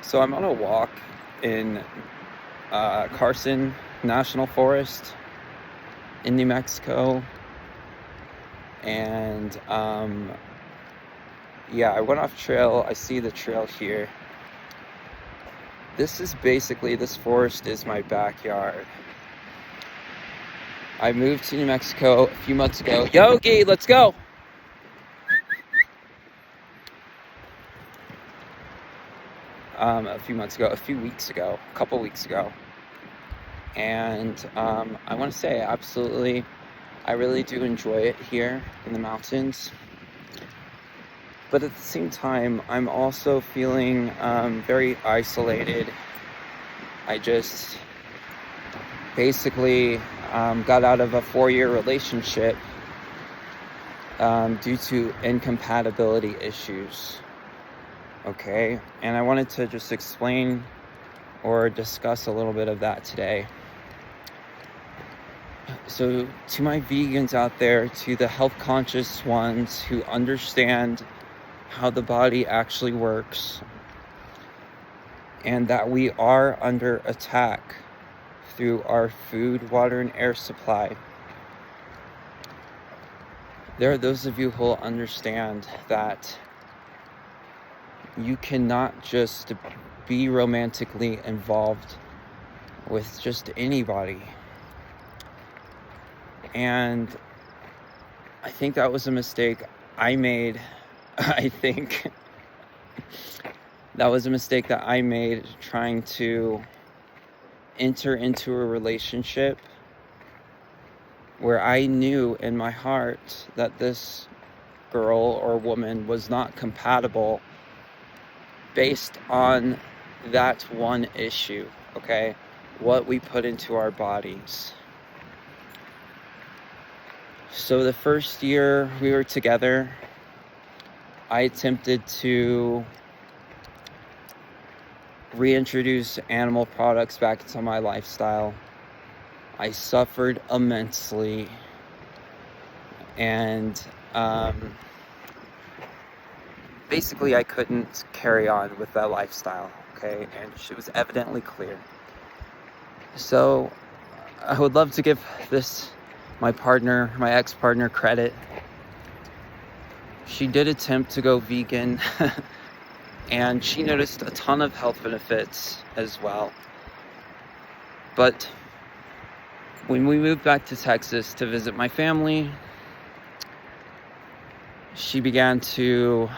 So I'm on a walk in Carson National Forest in New Mexico, and yeah, I went off trail. I see the trail here. This forest is my backyard. I moved to New Mexico a few months ago. Yogi, let's go! A couple weeks ago. And I want to say I really do enjoy it here in the mountains. But at the same time, I'm also feeling very isolated. I just basically got out of a 4-year relationship due to incompatibility issues. Okay, and I wanted to just explain or discuss a little bit of that today. So to my vegans out there, to the health conscious ones who understand how the body actually works, and that we are under attack through our food, water, and air supply. There are those of you who will understand that you cannot just be romantically involved with just anybody. And I think that was a mistake I made. I think that was a mistake that I made trying to enter into a relationship where I knew in my heart that this girl or woman was not compatible based on that one issue, okay? What we put into our bodies. So the first year we were together, I attempted to reintroduce animal products back into my lifestyle. I suffered immensely, and basically I couldn't carry on with that lifestyle, okay? And it was evidently clear. So I would love to give my ex-partner, credit. She did attempt to go vegan, and she noticed a ton of health benefits as well. But when we moved back to Texas to visit my family, she began to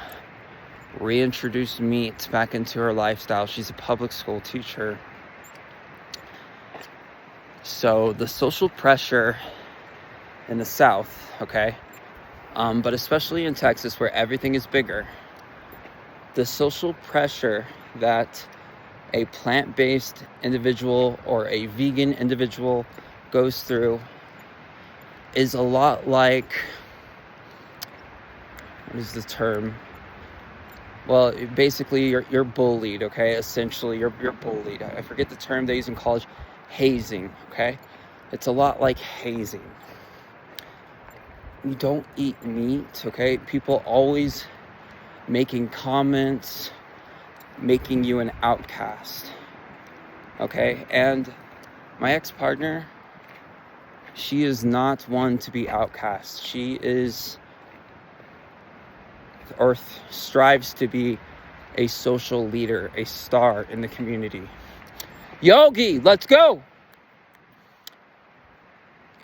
reintroduce meat back into her lifestyle. She's a public school teacher. So the social pressure in the South, okay, but especially in Texas where everything is bigger, the social pressure that a plant-based individual or a vegan individual goes through is a lot like, what is the term? Well, basically you're bullied, okay? Essentially you're bullied. I forget the term they use in college. Hazing, okay? It's a lot like hazing. You don't eat meat, okay? People always making comments, making you an outcast, okay? And my ex-partner, she is not one to be outcast. She is, or strives to be, a social leader, a star in the community. Yogi, let's go!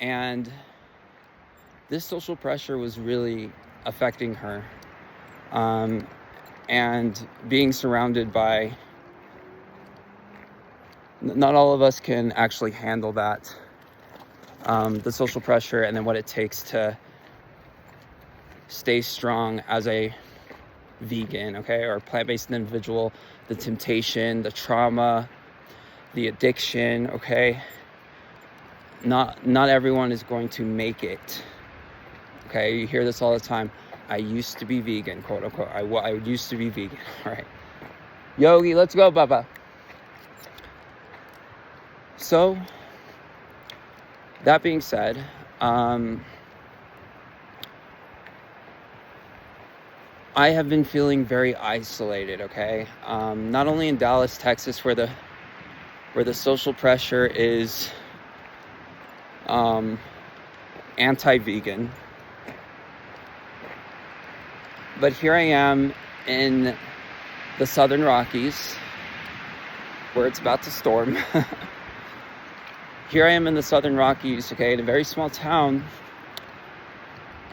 And this social pressure was really affecting her. And being surrounded by, not all of us can actually handle that, the social pressure and then what it takes to stay strong as a vegan, okay, or plant-based individual, the temptation, the trauma, the addiction, okay? Not everyone is going to make it, okay? You hear this all the time. I used to be vegan, quote unquote. I used to be vegan, all right? Yogi, let's go, Baba. So, that being said, I have been feeling very isolated, okay? Not only in Dallas, Texas, where the social pressure is anti-vegan, but here I am in the Southern Rockies, where it's about to storm. Here I am in the Southern Rockies, okay, in a very small town,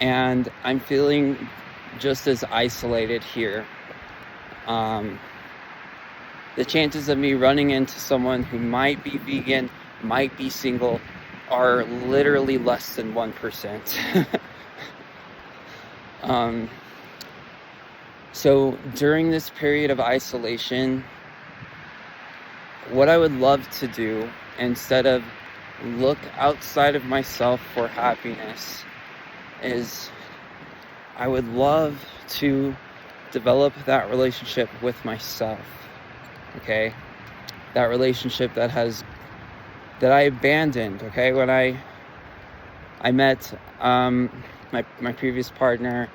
and I'm feeling just as isolated here. The chances of me running into someone who might be vegan, might be single, are literally less than 1%. So during this period of isolation, what I would love to do, instead of look outside of myself for happiness, is I would love to develop that relationship with myself, okay? That relationship that I abandoned, okay? When I met my previous partner,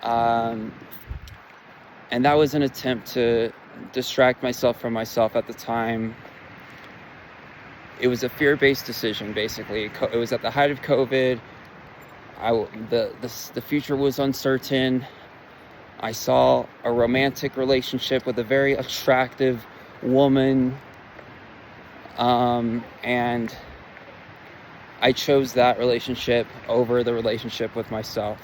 and that was an attempt to distract myself from myself at the time. It was a fear-based decision, basically. It was at the height of COVID. The future was uncertain. I saw a romantic relationship with a very attractive woman, and I chose that relationship over the relationship with myself.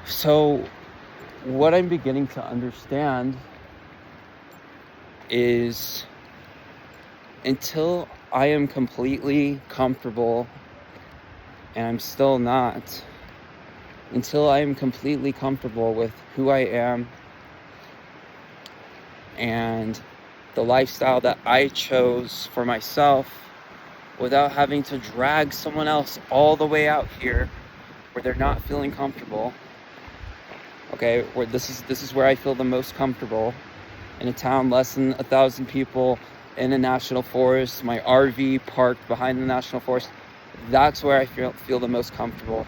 So what I'm beginning to understand is, until I am completely comfortable, and I'm still not, until I am completely comfortable with who I am and the lifestyle that I chose for myself, without having to drag someone else all the way out here where they're not feeling comfortable, okay, where this is where I feel the most comfortable, in a town less than 1,000 people, in a national forest, my RV parked behind the national forest. That's where I feel the most comfortable.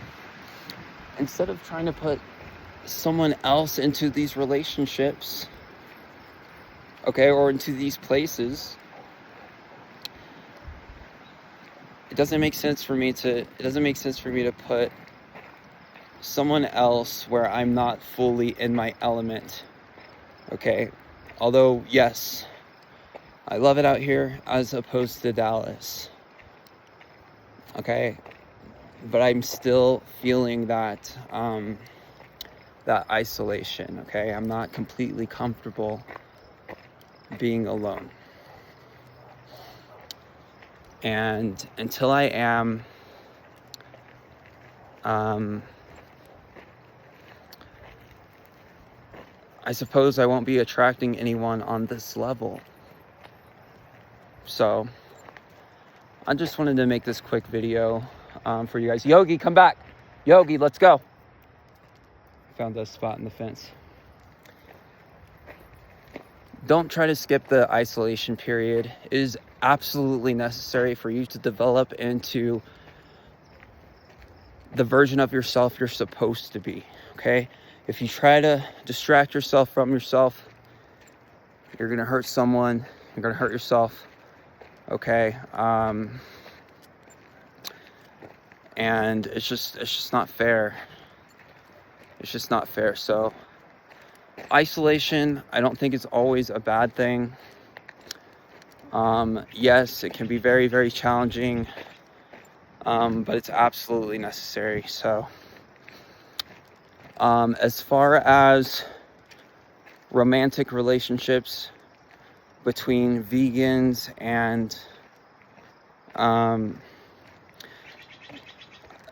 Instead of trying to put someone else into these relationships, okay, or into these places, it doesn't make sense for me to put someone else where I'm not fully in my element, okay? Although, yes, I love it out here as opposed to Dallas, okay? But I'm still feeling that that isolation, okay? I'm not completely comfortable being alone. And until I am, I suppose I won't be attracting anyone on this level. So I just wanted to make this quick video for you guys. Yogi, come back. Yogi, let's go. Found a spot in the fence. Don't try to skip the isolation period. It is absolutely necessary for you to develop into the version of yourself you're supposed to be, okay? If you try to distract yourself from yourself, you're gonna hurt someone, you're gonna hurt yourself, okay? And it's just not fair. It's just not fair. So isolation, I don't think is always a bad thing. Yes, it can be very, very challenging, but it's absolutely necessary. So as far as romantic relationships between vegans and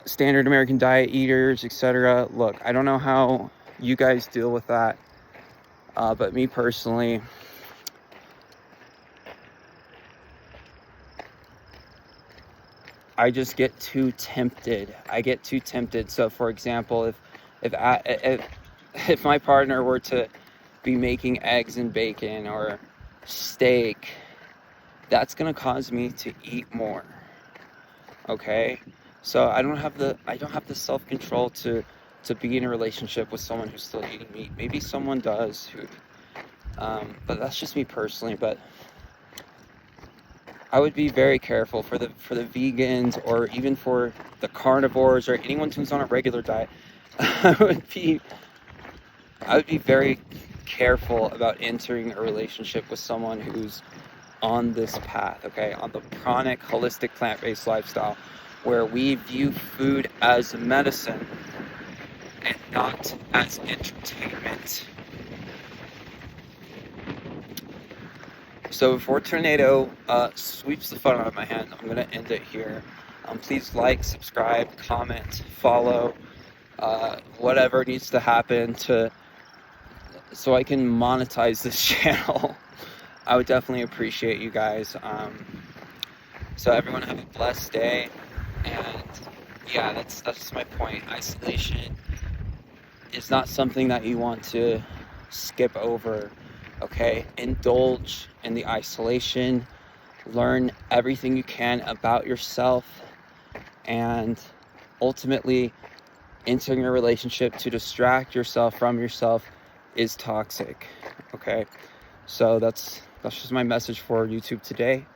standard American diet eaters, etc. Look, I don't know how you guys deal with that, but me personally, I just get too tempted. I get too tempted. So, for example, if my partner were to be making eggs and bacon or steak, that's gonna cause me to eat more. Okay, so I don't have the self-control to to be in a relationship with someone who's still eating meat. Maybe someone does who, but that's just me personally. But I would be very careful for the vegans, or even for the carnivores, or anyone who's on a regular diet. I would be very careful about entering a relationship with someone who's on this path, okay, on the chronic, holistic, plant-based lifestyle, where we view food as medicine and not as entertainment. So before Tornado sweeps the phone out of my hand, I'm going to end it here. Please like, subscribe, comment, follow, whatever needs to happen so I can monetize this channel. I would definitely appreciate you guys. So everyone have a blessed day. And yeah, that's just my point. Isolation is not something that you want to skip over, okay? Indulge in the isolation. Learn everything you can about yourself. And ultimately, entering a relationship to distract yourself from yourself is toxic, okay? So that's just my message for YouTube today.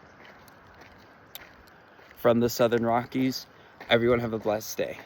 From the Southern Rockies, everyone have a blessed day.